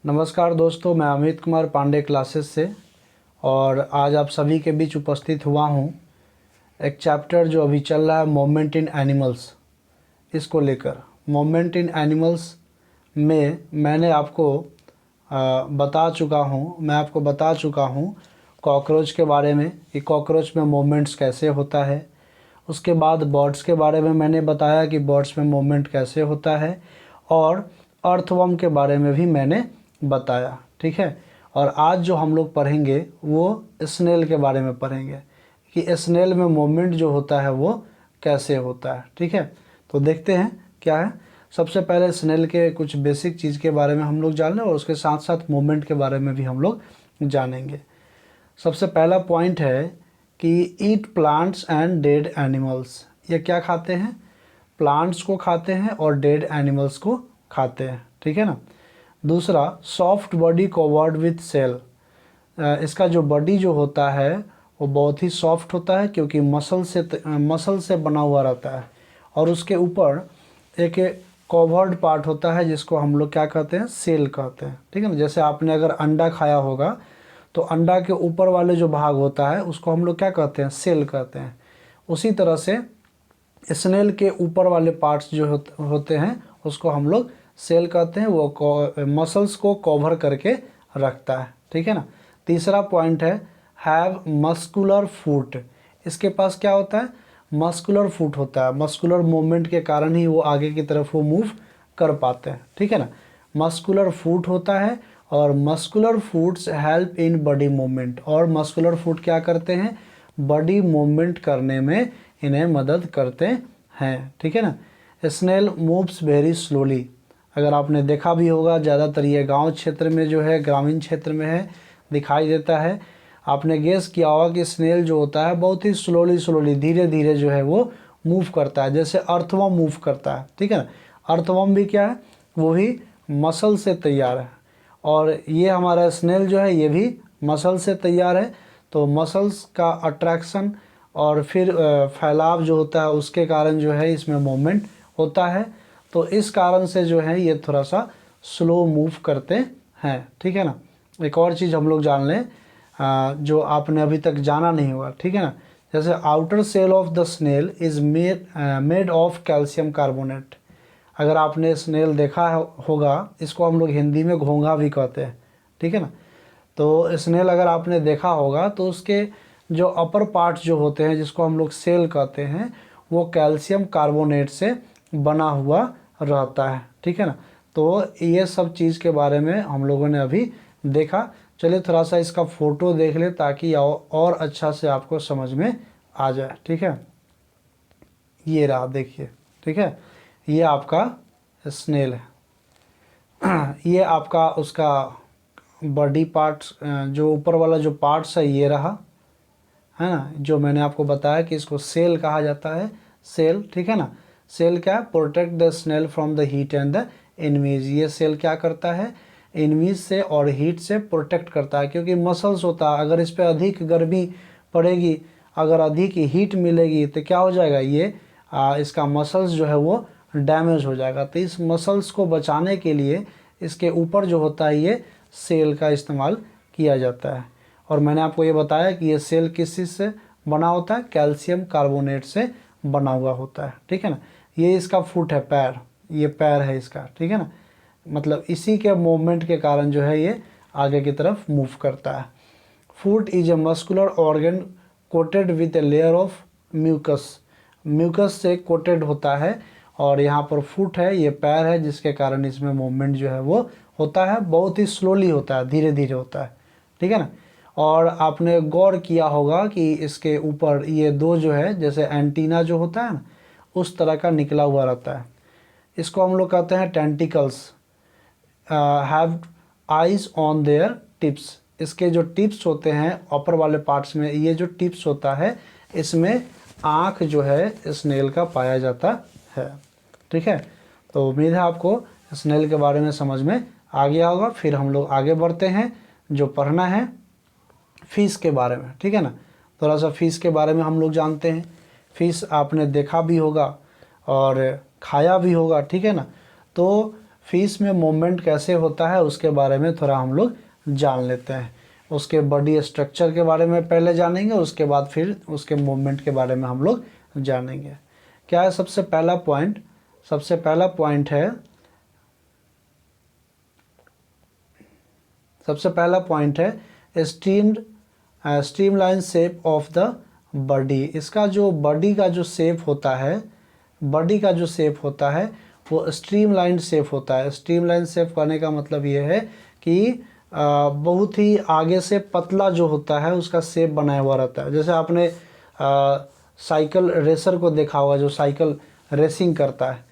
नमस्कार दोस्तों, मैं अमित कुमार पांडे क्लासेस से और आज आप सभी के बीच उपस्थित हुआ हूँ। एक चैप्टर जो अभी चल रहा है मोमेंट इन एनिमल्स, इसको लेकर मोमेंट इन एनिमल्स में मैंने आपको मैं आपको बता चुका हूँ कॉकरोच के बारे में कि कॉकरोच में मोमेंट्स कैसे होता है। उसके बाद बर्ड्स के बारे में मैंने बताया कि बर्ड्स में मोमेंट कैसे होता है, और अर्थवर्म के बारे में भी मैंने बताया। ठीक है। और आज जो हम लोग पढ़ेंगे वो स्नेल के बारे में पढ़ेंगे कि स्नेल में मोमेंट जो होता है वो कैसे होता है। ठीक है, तो देखते हैं क्या है। सबसे पहले स्नेल के कुछ बेसिक चीज़ के बारे में हम लोग जान लें और उसके साथ साथ मोमेंट के बारे में भी हम लोग जानेंगे। सबसे पहला पॉइंट है कि ईट प्लांट्स एंड डेड एनिमल्स। ये क्या खाते हैं? प्लांट्स को खाते हैं और डेड एनिमल्स को खाते हैं। ठीक है ना। दूसरा, soft body covered with shell. इसका जो बॉडी जो होता है वो बहुत ही सॉफ्ट होता है क्योंकि मसल से बना हुआ रहता है, और उसके ऊपर एक कवर्ड पार्ट होता है जिसको हम लोग क्या कहते हैं? सेल कहते हैं। ठीक है ना। जैसे आपने अगर अंडा खाया होगा तो अंडा के ऊपर वाले जो भाग होता है उसको हम लोग क्या कहते हैं? सेल कहते हैं। उसी तरह से स्नेल के ऊपर वाले पार्ट्स जो होते हैं उसको हम लोग सेल कहते हैं। वो मसल्स को कवर करके रखता है। ठीक है ना। तीसरा पॉइंट है हैव मस्कुलर फुट। इसके पास क्या होता है? मस्कुलर फुट होता है। मस्कुलर मूवमेंट के कारण ही वो आगे की तरफ वो मूव कर पाते हैं। ठीक है ना। मस्कुलर फुट होता है, और muscular foods help in body movement. और मस्कुलर फूड क्या करते हैं? बॉडी मूवमेंट करने में इन्हें मदद करते हैं। ठीक है ना। Snail moves very slowly. अगर आपने देखा भी होगा, ज़्यादातर ये गांव क्षेत्र में जो है, ग्रामीण क्षेत्र में है, दिखाई देता है। आपने गेस किया होगा कि स्नेल जो होता है बहुत ही स्लोली धीरे धीरे जो है वो मूव करता है, जैसे अर्थवर्म मूव करता है। ठीक है ना। अर्थवर्म भी क्या है? वो भी मसल से तैयार है, और ये हमारा स्नेल जो है ये भी मसल से तैयार है। तो मसल्स का अट्रैक्शन और फिर फैलाव जो होता है उसके कारण जो है इसमें मूवमेंट होता है। तो इस कारण से जो है ये थोड़ा सा स्लो मूव करते हैं। ठीक है ना। एक और चीज़ हम लोग जान लें जो आपने अभी तक जाना नहीं हुआ। ठीक है ना। जैसे outer shell of the snail is made of calcium carbonate. अगर आपने स्नेल देखा होगा, इसको हम लोग हिंदी में घोंघा भी कहते हैं। ठीक है ना। तो स्नेल अगर आपने देखा होगा तो उसके जो अपर पार्ट जो होते हैं जिसको हम लोग सेल कहते हैं, वो कैल्शियम कार्बोनेट से बना हुआ रहता है। ठीक है ना। तो ये सब चीज़ के बारे में हम लोगों ने अभी देखा। चलिए थोड़ा सा इसका फ़ोटो देख ले ताकि और अच्छा से आपको समझ में आ जाए। ठीक है, ये रहा, देखिए। ठीक है, ये आपका स्नेल है। ये आपका उसका बॉडी पार्ट्स, जो ऊपर वाला जो पार्ट्स है ये रहा, है ना, जो मैंने आपको बताया कि इसको सेल कहा जाता है। सेल, ठीक है ना। सेल क्या है? Protect the snail from the heat and the enemies. ये सेल क्या करता है? एनिमीज से और हीट से प्रोटेक्ट करता है, क्योंकि मसल्स होता है, अगर इस पर अधिक गर्मी पड़ेगी, अगर अधिक हीट मिलेगी तो क्या हो जाएगा? ये इसका मसल्स जो है वो डैमेज हो जाएगा। तो इस मसल्स को बचाने के लिए इसके ऊपर जो होता है ये सेल का इस्तेमाल किया जाता है। और मैंने आपको ये बताया कि ये सेल किस चीज़ से बना होता है? कैल्शियम कार्बोनेट से बना हुआ होता है। ठीक है ना। ये इसका फुट है, पैर, ये पैर है इसका। ठीक है ना। मतलब इसी के मूवमेंट के कारण जो है ये आगे की तरफ मूव करता है। Foot is a muscular organ coated with a layer of mucus. Mucus से कोटेड होता है, और यहाँ पर फुट है, ये पैर है, जिसके कारण इसमें मूवमेंट जो है वो होता है। बहुत ही स्लोली होता है, धीरे धीरे होता है। ठीक है ना। और आपने गौर किया होगा कि इसके ऊपर ये दो जो है, जैसे एंटीना जो होता है ना, उस तरह का निकला हुआ रहता है। इसको हम लोग कहते हैं tentacles. Have eyes on their tips. इसके जो टिप्स होते हैं अपर वाले पार्ट्स में, ये जो टिप्स होता है इसमें आँख जो है स्नेल का पाया जाता है। ठीक है। तो उम्मीद है आपको स्नेल के बारे में समझ में आ गया होगा। फिर हम लोग आगे बढ़ते हैं, जो पढ़ना है फ़िश के बारे में। ठीक है ना। थोड़ा सा फ़िश के बारे में हम लोग जानते हैं। फ़िश आपने देखा भी होगा और खाया भी होगा। ठीक है ना। तो फिश में मूवमेंट कैसे होता है उसके बारे में थोड़ा हम लोग जान लेते हैं। उसके बॉडी स्ट्रक्चर के बारे में पहले जानेंगे, उसके बाद फिर उसके मूवमेंट के बारे में हम लोग जानेंगे। क्या है सबसे पहला पॉइंट है streamline shape of the body. इसका जो बॉडी का जो शेप होता है वो स्ट्रीमलाइन शेप होता है। स्ट्रीमलाइन शेप करने का मतलब ये है कि बहुत ही आगे से पतला जो होता है उसका शेप बनाया हुआ रहता है। जैसे आपने साइकिल रेसर को देखा होगा जो साइकिल रेसिंग करता है,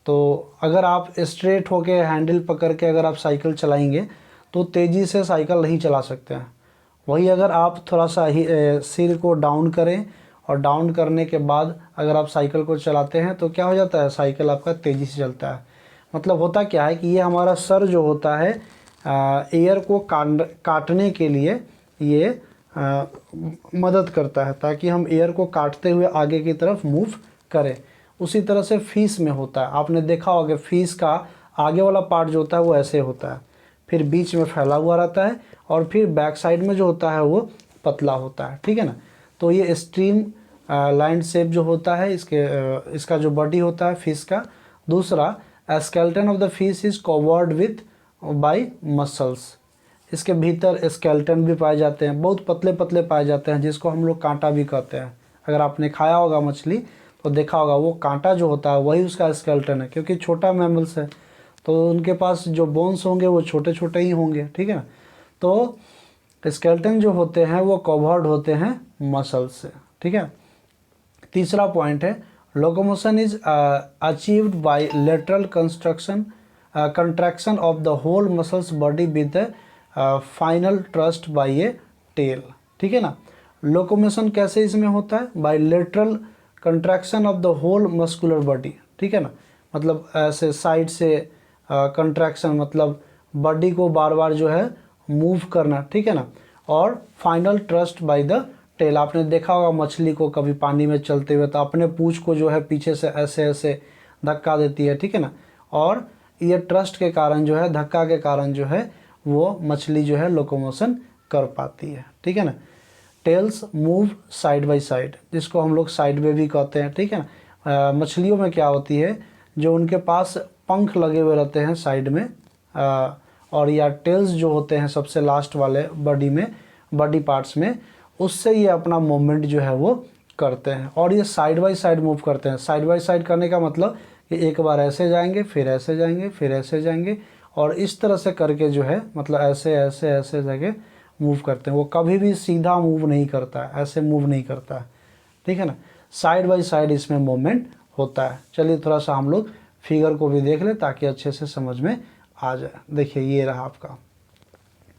तो अगर आप स्ट्रेट होके हैंडल पकड़ के अगर आप साइकिल चलाएंगे तो तेज़ी से साइकिल नहीं चला सकते हैं। वही अगर आप थोड़ा सा ही सिर को डाउन करें और डाउन करने के बाद अगर आप साइकिल को चलाते हैं तो क्या हो जाता है, साइकिल आपका तेज़ी से चलता है। मतलब होता क्या है कि ये हमारा सर जो होता है एयर को काटने के लिए ये मदद करता है, ताकि हम एयर को काटते हुए आगे की तरफ मूव करें। उसी तरह से फिश में होता है। आपने देखा होगा कि फिश का आगे वाला पार्ट जो होता है वो ऐसे होता है, फिर बीच में फैला हुआ रहता है और फिर बैक साइड में जो होता है वो पतला होता है, ठीक है ना। तो ये स्ट्रीम लाइन शेप जो होता है इसका जो बॉडी होता है फिश का। दूसरा, skeleton of the fish is covered with bye muscles. इसके भीतर स्केलेटन भी पाए जाते हैं, बहुत पतले पतले पाए जाते हैं, जिसको हम लोग कांटा भी कहते हैं। अगर आपने खाया होगा मछली तो देखा होगा वो कांटा जो होता है वही उसका स्केलेटन है, क्योंकि छोटा मैमल्स है तो उनके पास जो बोन्स होंगे वो छोटे छोटे ही होंगे, ठीक है ना। तो स्केलेटन जो होते हैं वो कवर्ड होते हैं मसल्स से, ठीक है। तीसरा पॉइंट है locomotion is achieved by lateral contraction of the whole muscles body with final thrust by a tail, ठीक है ना। लोकोमोशन कैसे इसमें होता है, by lateral contraction of the whole muscular body, ठीक है ना। मतलब ऐसे साइड से कंट्रैक्शन, मतलब बॉडी को बार बार जो है मूव करना, ठीक है ना। और final thrust by the tail. आपने देखा होगा मछली को कभी पानी में चलते हुए तो अपने पूंछ को जो है पीछे से ऐसे ऐसे धक्का देती है, ठीक है ना। और ये ट्रस्ट के कारण जो है, धक्का के कारण जो है वो मछली जो है लोकोमोशन कर पाती है, ठीक है ना। Tails move side by side, जिसको हम लोग साइड वे भी कहते हैं, ठीक है ना। मछलियों में क्या होती है, जो उनके पास पंख लगे हुए रहते हैं साइड में और या टेल्स जो होते हैं सबसे लास्ट वाले बॉडी पार्ट्स में, उससे ये अपना मूवमेंट जो है वो करते हैं। और ये साइड बाय साइड मूव करते हैं। साइड बाय साइड करने का मतलब कि एक बार ऐसे जाएंगे, फिर ऐसे जाएंगे, फिर ऐसे जाएंगे, और इस तरह से करके जो है मतलब ऐसे ऐसे ऐसे जगह मूव करते हैं। वो कभी भी सीधा मूव नहीं करता है, ऐसे मूव नहीं करता है, ठीक है ना। साइड बाय साइड इसमें मूवमेंट होता है। चलिए थोड़ा सा हम लोग फिगर को भी देख लें ताकि अच्छे से समझ में आ जाए। देखिए ये रहा आपका,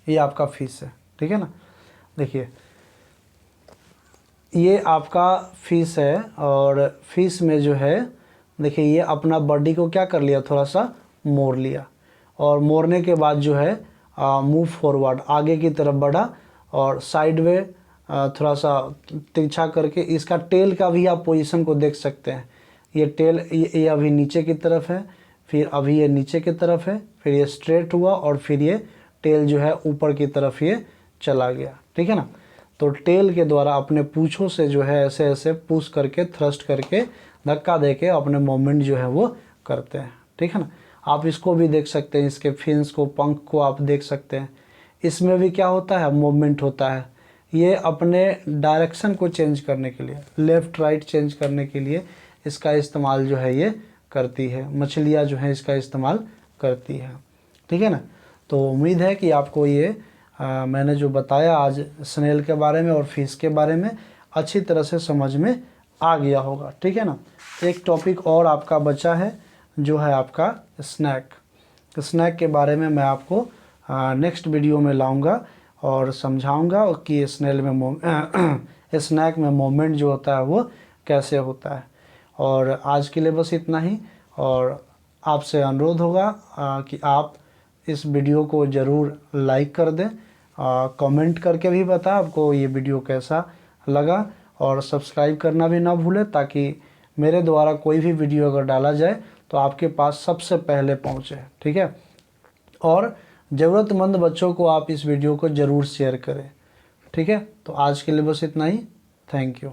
ये आपका फिश है, ठीक है ना। देखिए ये आपका फिश है और फिश में जो है देखिए ये अपना बॉडी को क्या कर लिया, थोड़ा सा मोड़ लिया, और मोड़ने के बाद जो है मूव फॉरवर्ड, आगे की तरफ बढ़ा, और साइड वे थोड़ा सा तिरछा करके इसका टेल का भी आप पोजीशन को देख सकते हैं। ये टेल ये अभी नीचे की तरफ है, फिर अभी ये नीचे की तरफ है, फिर ये स्ट्रेट हुआ और फिर ये टेल जो है ऊपर की तरफ ये चला गया, ठीक है ना। तो टेल के द्वारा अपने पूंछों से जो है ऐसे ऐसे पुश करके, थ्रस्ट करके, धक्का देके अपने मूवमेंट जो है वो करते हैं, ठीक है ना। आप इसको भी देख सकते हैं, इसके फिन्स को, पंख को आप देख सकते हैं। इसमें भी क्या होता है, मूवमेंट होता है। ये अपने डायरेक्शन को चेंज करने के लिए, लेफ़्ट राइट चेंज करने के लिए इसका इस्तेमाल जो है ये करती है। मछलियाँ जो हैं इसका इस्तेमाल करती है, ठीक है ना। तो उम्मीद है कि आपको ये मैंने जो बताया आज स्नेल के बारे में और फिश के बारे में अच्छी तरह से समझ में आ गया होगा, ठीक है ना। एक टॉपिक और आपका बचा है जो है आपका स्नैक। स्नैक के बारे में मैं आपको नेक्स्ट वीडियो में लाऊंगा और समझाऊंगा कि स्नेल में स्नैक में मूवमेंट जो होता है वो कैसे होता है। और आज के लिए बस इतना ही, और आपसे अनुरोध होगा कि आप इस वीडियो को ज़रूर लाइक कर दें, कमेंट करके भी बताएं आपको ये वीडियो कैसा लगा, और सब्सक्राइब करना भी ना भूलें ताकि मेरे द्वारा कोई भी वीडियो अगर डाला जाए तो आपके पास सबसे पहले पहुँचे, ठीक है। और ज़रूरतमंद बच्चों को आप इस वीडियो को ज़रूर शेयर करें, ठीक है। तो आज के लिए बस इतना ही। Thank you.